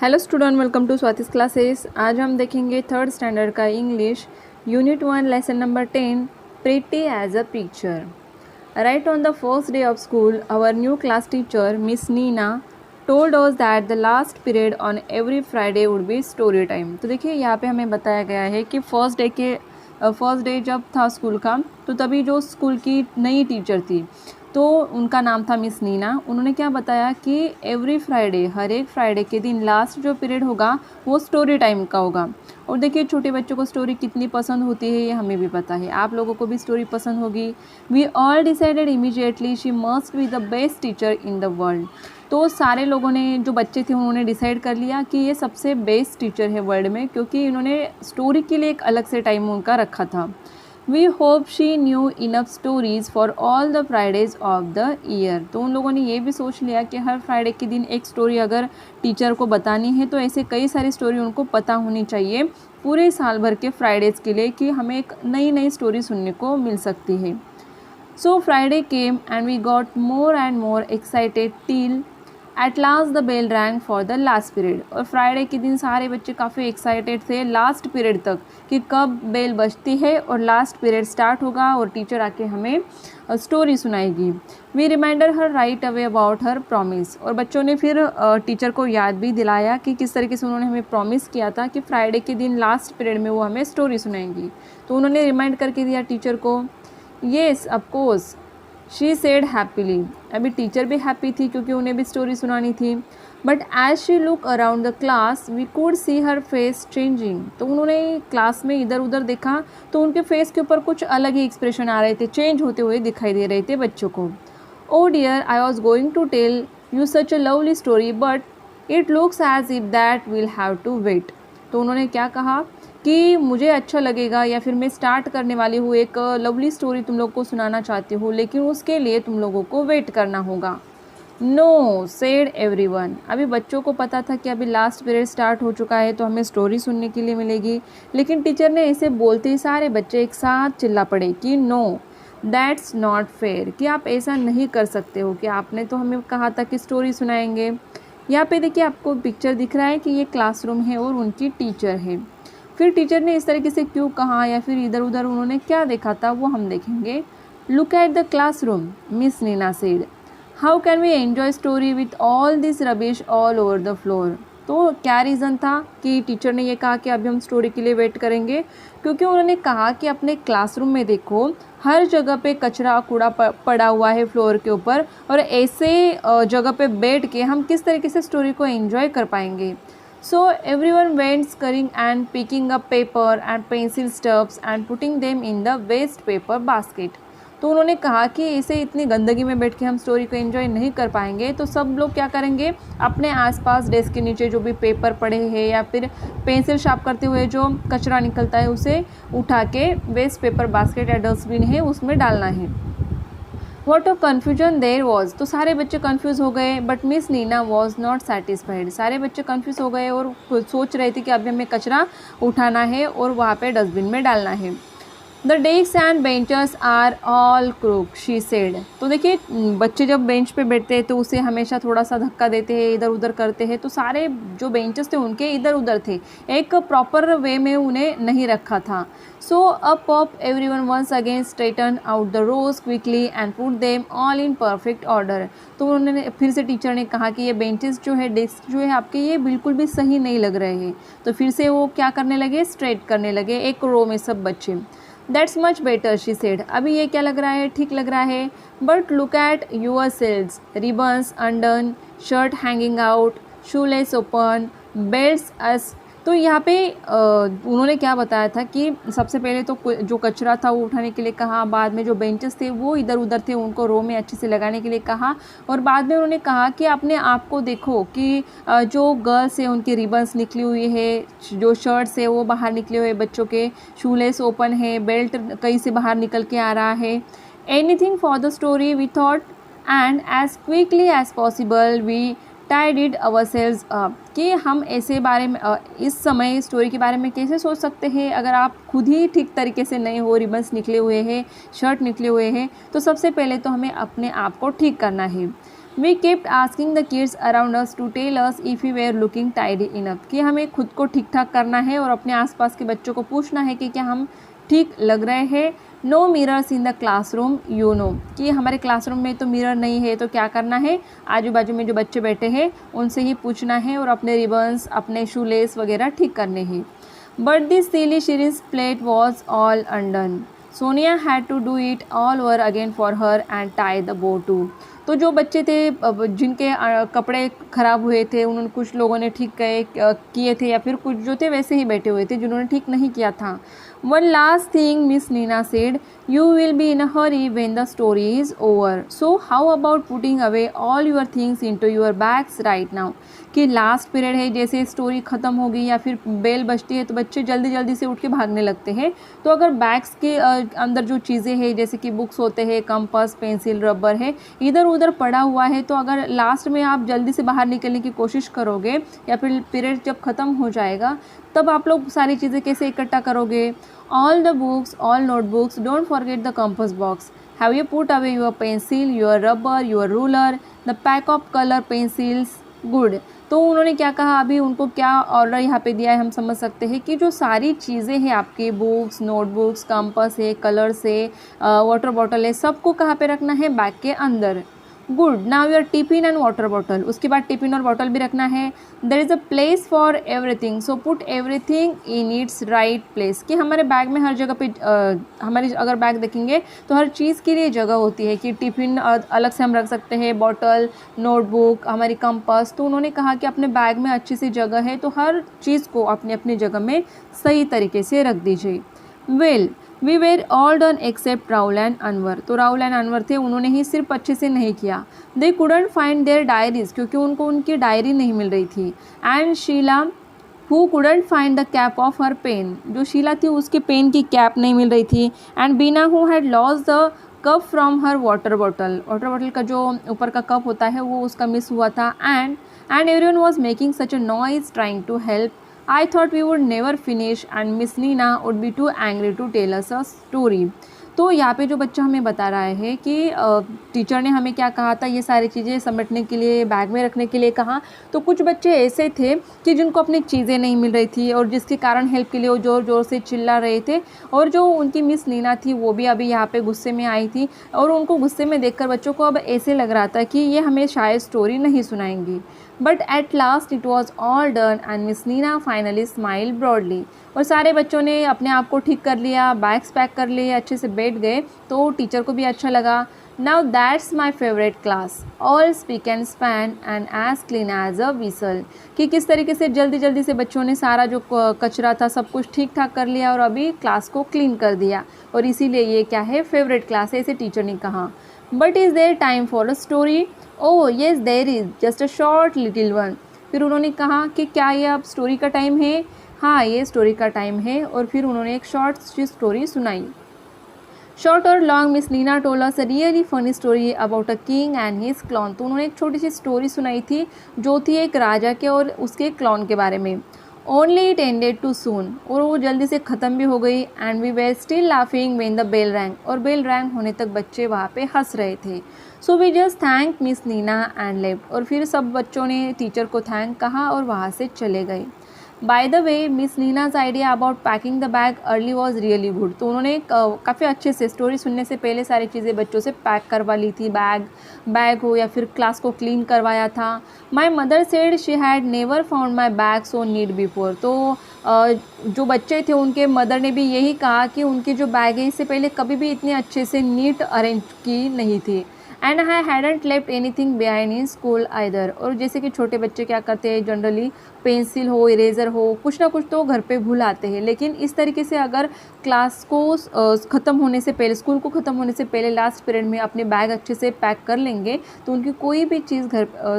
Hello student, welcome to Swati's classes. आज हम देखेंगे थर्ड स्टैंडर्ड का English unit 1 lesson number 10 pretty as a picture. Right on the first day of school our new class teacher miss Neena told us that the last period on every Friday would be story time. तो देखिए यहाँ पे हमें बताया गया है कि first day जब था स्कूल का, तो तभी जो स्कूल की नई टीचर थी तो उनका नाम था मिस नीना। उन्होंने क्या बताया कि एवरी फ्राइडे, हर एक फ्राइडे के दिन लास्ट जो पीरियड होगा वो स्टोरी टाइम का होगा। और देखिए छोटे बच्चों को स्टोरी कितनी पसंद होती है ये हमें भी पता है, आप लोगों को भी स्टोरी पसंद होगी। We all decided immediately she must be the best teacher in the world. तो सारे लोगों ने, जो बच्चे थे उन्होंने डिसाइड कर लिया कि ये सबसे बेस्ट टीचर है वर्ल्ड में, क्योंकि इन्होंने स्टोरी के लिए एक अलग से टाइम उनका रखा था। We hope she knew enough stories for all the Fridays of the year. तो उन लोगों ने ये भी सोच लिया कि हर फ्राइडे के दिन एक स्टोरी अगर टीचर को बतानी है तो ऐसे कई सारी स्टोरी उनको पता होनी चाहिए पूरे साल भर के फ्राइडेज़ के लिए, कि हमें एक नई नई स्टोरी सुनने को मिल सकती है। So Friday came and we got more and more excited till at last the bell rang for the last period. और फ्राइडे के दिन सारे बच्चे काफ़ी एक्साइटेड थे लास्ट पीरियड तक, कि कब बेल बजती है और लास्ट पीरियड स्टार्ट होगा और टीचर आके हमें स्टोरी सुनाएगी। We reminder her right away about her promise. और बच्चों ने फिर टीचर को याद भी दिलाया कि किस तरीके से उन्होंने हमें प्रॉमिस किया था कि फ्राइडे के दिन लास्ट पीरियड में वो हमें स्टोरी सुनाएंगी। तो उन्होंने रिमाइंड करके दिया टीचर को। Yes of course she said happily. अभी टीचर भी हैप्पी थी क्योंकि उन्हें भी स्टोरी सुनानी थी। But as she look around the class we could see her face changing. तो उन्होंने क्लास में इधर उधर देखा तो उनके फेस के ऊपर कुछ अलग ही एक्सप्रेशन आ रहे थे, चेंज होते हुए दिखाई दे रहे थे बच्चों को। Oh dear, I was going to tell you such a lovely story but it looks as if that will have to wait. तो उन्होंने क्या कहा कि मुझे अच्छा लगेगा, या फिर मैं स्टार्ट करने वाली हूँ एक लवली स्टोरी तुम लोग को सुनाना चाहती हूँ, लेकिन उसके लिए तुम लोगों को वेट करना होगा। No said everyone. अभी बच्चों को पता था कि अभी लास्ट पीरियड स्टार्ट हो चुका है तो हमें स्टोरी सुनने के लिए मिलेगी, लेकिन टीचर ने ऐसे बोलते ही सारे बच्चे एक साथ चिल्ला पड़े कि नो दैट्स नॉट फेयर, कि आप ऐसा नहीं कर सकते हो, कि आपने तो हमें कहा था कि स्टोरी सुनाएंगे। यहाँ पे देखिए आपको पिक्चर दिख रहा है कि ये क्लासरूम है और उनकी टीचर है। फिर टीचर ने इस तरीके से क्यों कहा या फिर इधर उधर उन्होंने क्या देखा था वो हम देखेंगे। Look at the classroom, miss Neena said. How can we enjoy story with all this rubbish all over the floor. तो क्या रीज़न था कि टीचर ने ये कहा कि अभी हम स्टोरी के लिए वेट करेंगे, क्योंकि उन्होंने कहा कि अपने क्लासरूम में देखो हर जगह पे कचरा कूड़ा पड़ा हुआ है फ्लोर के ऊपर, और ऐसे जगह पे बैठ के हम किस तरीके से स्टोरी को एंजॉय कर पाएंगे। So everyone went scurrying and picking up paper and pencil stubs and putting them in the waste paper basket. तो उन्होंने कहा कि इसे इतनी गंदगी में बैठ के हम स्टोरी को एंजॉय नहीं कर पाएंगे, तो सब लोग क्या करेंगे, अपने आसपास डेस्क के नीचे जो भी पेपर पड़े हैं या फिर पेंसिल शार्प करते हुए जो कचरा निकलता है उसे उठा के वेस्ट पेपर बास्केट या डस्टबिन है उसमें डालना है। What a confusion there was. तो सारे बच्चे कन्फ्यूज़ हो गए, but miss Neena was not satisfied. सारे बच्चे कन्फ्यूज़ हो गए और सोच रहे थे कि अभी हमें कचरा उठाना है और वहाँ पे डस्टबिन में डालना है। The desk and benches are all crook, she said. तो देखिए बच्चे जब बेंच पे बैठते हैं तो उसे हमेशा थोड़ा सा धक्का देते हैं, इधर उधर करते हैं, तो सारे जो बेंचेस थे उनके इधर उधर थे, एक प्रॉपर वे में उन्हें नहीं रखा था। So up up everyone once again straighten out the rows quickly and put them all in perfect order. तो उन्होंने फिर से, टीचर ने कहा कि ये बेंचेस जो है, डेस्क जो है आपके, ये बिल्कुल भी सही नहीं लग रहे हैं। तो फिर से वो क्या करने लगे, स्ट्रेट करने लगे एक रो में सब बच्चे। That's much better, she said. अभी ये क्या लग रहा है, ठीक लग रहा है। But look at yourselves, ribbons undone, shirt hanging out, shoelace open, belts askew. तो यहाँ पे उन्होंने क्या बताया था कि सबसे पहले तो जो कचरा था वो उठाने के लिए कहा, बाद में जो बेंचेस थे वो इधर उधर थे उनको रो में अच्छे से लगाने के लिए कहा, और बाद में उन्होंने कहा कि अपने आप को देखो कि जो गर्ल्स है उनकी रिबन्स निकली हुई है, जो शर्ट्स है वो बाहर निकले हुए बच्चों के, शूलेस ओपन है, बेल्ट कहीं से बाहर निकल के आ रहा है। Anything for the story we thought and as quickly as possible we tied it ourselves up. कि हम ऐसे बारे में इस समय स्टोरी के बारे में कैसे सोच सकते हैं अगर आप खुद ही ठीक तरीके से नहीं हो, रिबन्स निकले हुए हैं, शर्ट निकले हुए हैं, तो सबसे पहले तो हमें अपने आप को ठीक करना है। We kept asking the kids around us to tell us if we were looking tidy enough, कि हमें खुद को ठीक ठाक करना है और अपने आसपास के बच्चों को पूछना है कि क्या हम ठीक लग रहे हैं। No mirrors in the classroom, you know, कि हमारे क्लासरूम में तो मिरर नहीं है, तो क्या करना है, आजू बाजू में जो बच्चे बैठे हैं उनसे ही पूछना है और अपने रिबन्स, अपने शू लेस वगैरह ठीक करने हैं। But this silly series plate was all undone, Sonia had to do it all over again for her and tie the bow too. तो जो बच्चे थे जिनके कपड़े ख़राब हुए थे, उन्होंने, कुछ लोगों ने ठीक किए थे या फिर कुछ जो थे वैसे ही बैठे हुए थे जिन्होंने ठीक नहीं किया था। One last thing miss Neena said, you will be in a hurry when the story is over, so how about putting away all your things into your bags right now, कि लास्ट पीरियड है, जैसे story ख़त्म होगी या फिर bell बजती है तो बच्चे जल्दी जल्दी से उठ के भागने लगते हैं। तो अगर बैग्स के अंदर जो चीज़ें हैं जैसे कि बुक्स होते हैं, कंपास, पेंसिल, रबर है, इधर उधर पड़ा हुआ है, तो अगर लास्ट में आप जल्दी से बाहर निकलने की कोशिश करोगे या फिर पीरियड जब ख़त्म हो जाएगा तब आप लोग सारी चीज़ें कैसे इकट्ठा करोगे। All the books, all notebooks, don't forget the compass box, have you put away your pencil, your rubber, your ruler, the pack of colour pencils, good. तो उन्होंने क्या कहा, अभी उनको क्या ऑर्डर यहाँ पे दिया है, हम समझ सकते हैं कि जो सारी चीज़ें हैं आपके, बुक्स, नोटबुक्स, कंपास है, कलर्स है, वाटर बॉटल है, सबको कहाँ पे रखना है, बैग के अंदर। Good, now your tiffin and water bottle, उसके बाद टिफिन और बॉटल भी रखना है। There is a place for everything, so put everything in its right place, कि हमारे बैग में हर जगह पे हमारी अगर बैग देखेंगे तो हर चीज़ के लिए जगह होती है, कि टिफ़िन अलग से हम रख सकते हैं, बॉटल, नोटबुक, हमारी कंपास। तो उन्होंने कहा कि अपने बैग में अच्छी सी जगह है तो हर चीज़ को अपनी अपनी जगह में सही तरीके से रख दीजिए। Well we were all done except Rahul and Anwar, तो राहुल एंड अनवर थे, उन्होंने ही सिर्फ अच्छे से नहीं किया। They couldn't find their diaries, क्योंकि उनको उनकी डायरी नहीं मिल रही थी। And Sheela who couldn't find the cap of her pen, जो शीला थी उसके पेन की कैप नहीं मिल रही थी। And Bina who had lost the cup from her water bottle, water bottle का जो ऊपर का कप होता है वो उसका मिस हुआ था। And everyone was making such a noise trying to help, I thought we would never finish and Miss Nina would be too angry to tell us a story। तो यहाँ पे जो बच्चा हमें बता रहा है कि टीचर ने हमें क्या कहा था, ये सारी चीज़ें समेटने के लिए, बैग में रखने के लिए कहा। तो कुछ बच्चे ऐसे थे कि जिनको अपनी चीज़ें नहीं मिल रही थी और जिसके कारण हेल्प के लिए वो ज़ोर ज़ोर से चिल्ला रहे थे। और जो उनकी मिस नीना थी वो भी अभी यहाँ पे गुस्से में आई थी और उनको गुस्से में देखकर बच्चों को अब ऐसे लग रहा था कि ये हमें शायद स्टोरी नहीं सुनाएंगी। But at last it was all done and Miss Nina finally smile broadly, और सारे बच्चों ने अपने आप को ठीक कर लिया, बैग्स पैक कर लिए, अच्छे से बैठ गए, तो टीचर को भी अच्छा लगा। Now that's my favourite class, all spick and span and as clean as a whistle, कि किस तरीके से जल्दी जल्दी से बच्चों ने सारा जो कचरा था सब कुछ ठीक ठाक कर लिया और अभी क्लास को क्लीन कर दिया, और इसीलिए ये क्या है, फेवरेट क्लास है, ऐसे टीचर ने कहा। But is there time for a story, oh yes there is, just a short little one. फिर उन्होंने कहा कि क्या ये अब स्टोरी का टाइम है, हाँ ये स्टोरी का टाइम है, और फिर उन्होंने एक शॉर्ट सी स्टोरी सुनाई। शॉर्ट और long, miss Neena told us a really funny story about a king and his clown, तो उन्होंने एक छोटी सी स्टोरी सुनाई थी जो थी एक राजा के और उसके क्लॉन के बारे में। Only it ended too soon, और वो जल्दी से ख़त्म भी हो गई। And we were still laughing when the bell rang, और बेल रैंग होने तक बच्चे वहाँ पे हंस रहे थे। So we just thank miss Nina and left, और फिर सब बच्चों ने टीचर को थैंक कहा और वहाँ से चले गए। By the way miss Nina's idea about packing the bag early was really good, तो उन्होंने काफ़ी अच्छे से स्टोरी सुनने से पहले सारी चीज़ें बच्चों से पैक करवा ली थी, बैग हो या फिर क्लास को क्लीन करवाया था। My mother said she had never found my bag so neat before, तो जो बच्चे थे उनके मदर ने भी यही कहा कि उनकी जो बैग है इससे पहले कभी भी इतने अच्छे से नीट अरेंज की नहीं थी। And I hadn't left anything behind in school either, और जैसे कि छोटे बच्चे क्या करते हैं जनरली, पेंसिल हो, इरेज़र हो, कुछ ना कुछ तो घर पे भूल आते हैं, लेकिन इस तरीके से अगर क्लास को ख़त्म होने से पहले, स्कूल को ख़त्म होने से पहले लास्ट पीरियड में अपने बैग अच्छे से पैक कर लेंगे तो उनकी कोई भी चीज़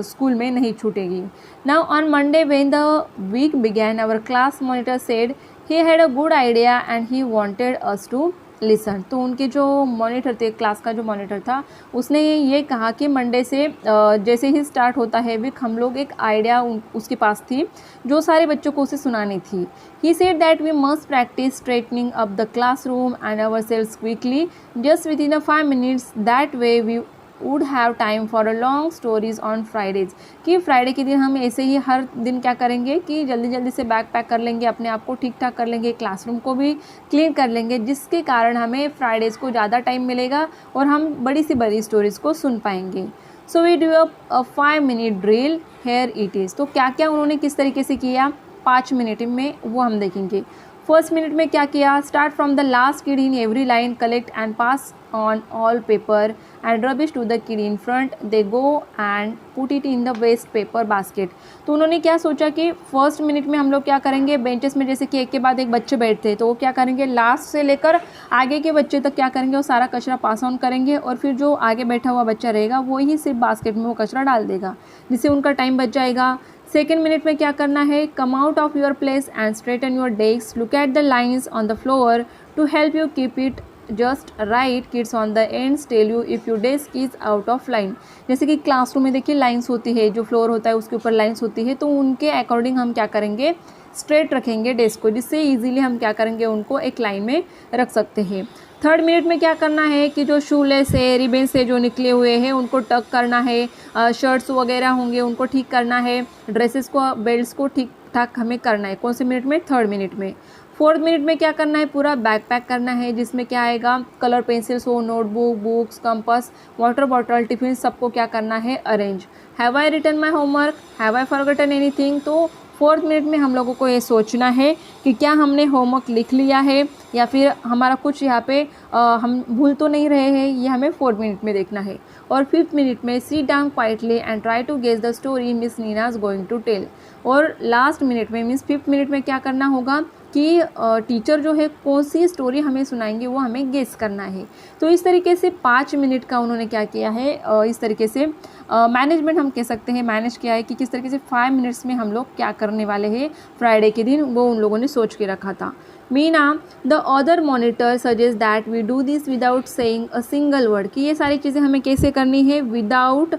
स्कूल में नहीं छूटेगी। Now on Monday when the week began our class monitor said he had a good idea and he wanted us to listen, तो उनके जो मॉनिटर थे, क्लास का जो मॉनिटर था, उसने ये कहा कि मंडे से जैसे ही स्टार्ट होता है वीक, हम लोग एक आइडिया उसके पास थी जो सारे बच्चों को उसे सुनानी थी। He said that we must practise straightening up the classroom and ourselves quickly just within 5 minutes, that way we would have time for a long stories on Fridays, कि फ्राइडे के दिन हम ऐसे ही हर दिन क्या करेंगे कि जल्दी जल्दी से बैग पैक कर लेंगे, अपने आप को ठीक ठाक कर लेंगे, क्लासरूम को भी क्लीन कर लेंगे, जिसके कारण हमें फ्राइडेज़ को ज़्यादा टाइम मिलेगा और हम बड़ी से बड़ी स्टोरीज़ को सुन पाएंगे। So we do a 5 minute drill, here it is. तो क्या क्या उन्होंने किस तरीके से किया 5 मिनट में, वो हम देखेंगे। फर्स्ट मिनट में क्या किया, start from the last kid in every line, collect and pass on all paper and rubbish to the kid in front, they go and put it in the waste paper basket. तो उन्होंने क्या सोचा कि first minute में हम लोग क्या करेंगे, बेंचेस में जैसे कि एक के बाद एक बच्चे बैठते हैं, तो वो क्या करेंगे, लास्ट से लेकर आगे के बच्चे तक क्या करेंगे, वो सारा कचरा पास ऑन करेंगे और फिर जो आगे बैठा हुआ बच्चा रहेगा वो ही सिर्फ बास्केट में वो कचरा डाल देगा, जिससे उनका टाइम बच जाएगा। सेकेंड मिनट में क्या करना है, come out of your place and straighten your desk, look at the lines on the floor to help you keep it just right, kids on the ends tell you if you desk is out of line. जैसे कि classroom में देखिए lines होती है, जो floor होता है उसके ऊपर लाइन्स होती है, तो उनके अकॉर्डिंग हम क्या करेंगे, स्ट्रेट रखेंगे डेस्क को, जिससे इजीली हम क्या करेंगे, उनको एक लाइन में रख सकते हैं। थर्ड मिनट में क्या करना है कि जो शूलेस है, रिबन से जो निकले हुए हैं उनको टक करना है, शर्ट्स वगैरह होंगे उनको ठीक करना है, ड्रेसेस को, बेल्ट्स को ठीक ठाक हमें करना है। कौन से मिनट में, थर्ड मिनट में। फोर्थ मिनट में क्या करना है, पूरा बैग पैक करना है, जिसमें क्या आएगा, कलर पेंसिल्स हो, notebook, books, compass, water bottle, tiffin, सबको क्या करना है, arrange. Have I written my homework, have I forgotten anything. तो फोर्थ मिनट में हम लोगों को ये सोचना है कि क्या हमने होमवर्क लिख लिया है या फिर हमारा कुछ यहाँ पे हम भूल तो नहीं रहे हैं, ये हमें फोर्थ मिनट में देखना है। और फिफ्थ मिनट में sit down quietly and try to guess the story miss Nina is going to tell. और लास्ट मिनट में मीन्स फिफ्थ मिनट में क्या करना होगा कि टीचर जो है कौन सी स्टोरी हमें सुनाएंगे वो हमें गेस करना है। तो इस तरीके से 5 मिनट का उन्होंने क्या किया है, इस तरीके से मैनेजमेंट हम कह सकते हैं, मैनेज किया है कि किस तरीके से 5 मिनट्स में हम लोग क्या करने वाले हैं फ्राइडे के दिन, वो उन लोगों ने सोच के रखा था। Meena the other monitor suggest that we do this without saying a single word, कि ये सारी चीज़ें हमें कैसे करनी है, विदाउट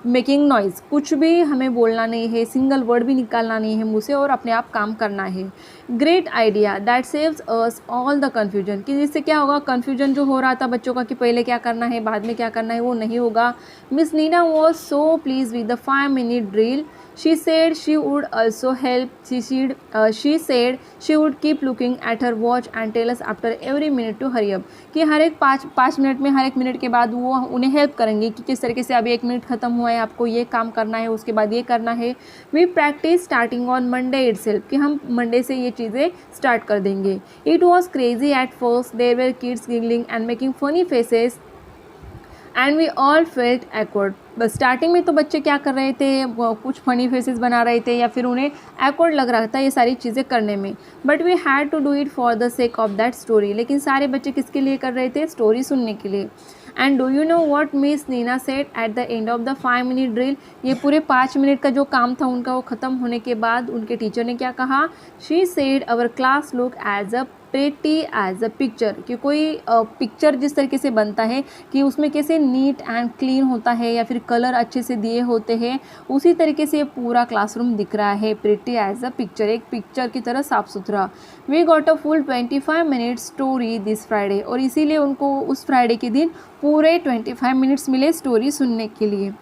मेकिंग नॉइज़, कुछ भी हमें बोलना नहीं है, सिंगल वर्ड भी निकालना नहीं है मुँह से और अपने आप काम करना है। Great idea that saves us all the confusion, कि जिससे क्या होगा, कन्फ्यूजन जो हो रहा था बच्चों का कि पहले क्या करना है बाद में क्या करना है, वो नहीं होगा। Miss Neena was so pleased with the 5 minute drill, she said she would also help, she said she would keep looking at her watch and tell us after every minute to hurry up, कि हर एक पाँच minute में, हर एक minute के बाद वो उन्हें help करेंगे कि किस तरीके से अभी 1 मिनट ख़त्म हुआ है, आपको ये काम करना है, उसके बाद ये करना है। We practise starting on Monday itself, कि हम मंडे से ये चीज़ें स्टार्ट कर देंगे। It was crazy at first, there were kids giggling and making funny faces and we all felt awkward. बस स्टार्टिंग में तो बच्चे क्या कर रहे थे, कुछ फनी फेसेस बना रहे थे या फिर उन्हें एक्वर्ड लग रहा था ये सारी चीज़ें करने में, but we had to do it for the sake of that story. लेकिन सारे बच्चे किसके लिए कर रहे थे, स्टोरी सुनने के लिए। And do you know what miss Neena said at the end of the 5 minute drill, ये पूरे 5 मिनट का जो काम था उनका वो ख़त्म होने के बाद उनके टीचर ने क्या कहा, she said our class look as a pretty as a picture, कि कोई पिक्चर जिस तरीके से बनता है कि उसमें कैसे नीट एंड क्लीन होता है या फिर कलर अच्छे से दिए होते हैं, उसी तरीके से पूरा क्लासरूम दिख रहा है, प्रेटी एज अ पिक्चर, एक पिक्चर की तरह साफ सुथरा। We got a full 25 minute story this Friday, और इसीलिए उनको उस फ्राइडे के दिन पूरे 25 मिनट्स मिले स्टोरी सुनने के लिए।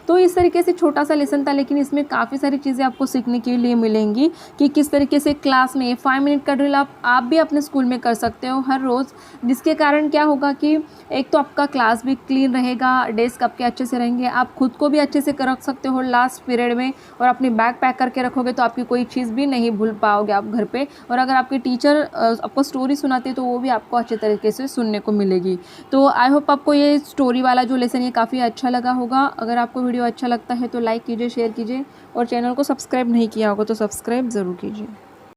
तो इस तरीके से छोटा सा लेसन था, लेकिन इसमें काफ़ी सारी चीज़ें आपको सीखने के लिए मिलेंगी कि किस तरीके से क्लास में 5 मिनट का ड्रिल आप भी अपने स्कूल में कर सकते हो हर रोज़, जिसके कारण क्या होगा कि एक तो आपका क्लास भी क्लीन रहेगा, डेस्क आपके अच्छे से रहेंगे, आप खुद को भी अच्छे से रख सकते हो लास्ट पीरियड में, और अपनी बैग पैक करके रखोगे तो आपकी कोई चीज़ भी नहीं भूल पाओगे आप घर पे। और अगर आपके टीचर आपको स्टोरी सुनाते हैं तो वो भी आपको अच्छे तरीके से सुनने को मिलेगी। तो आई होप आपको ये स्टोरी वाला जो लेसन ये काफ़ी अच्छा लगा होगा। अगर आपको वीडियो अच्छा लगता है तो लाइक कीजिए, शेयर कीजिए, और चैनल को सब्सक्राइब नहीं किया होगा तो सब्सक्राइब ज़रूर कीजिए।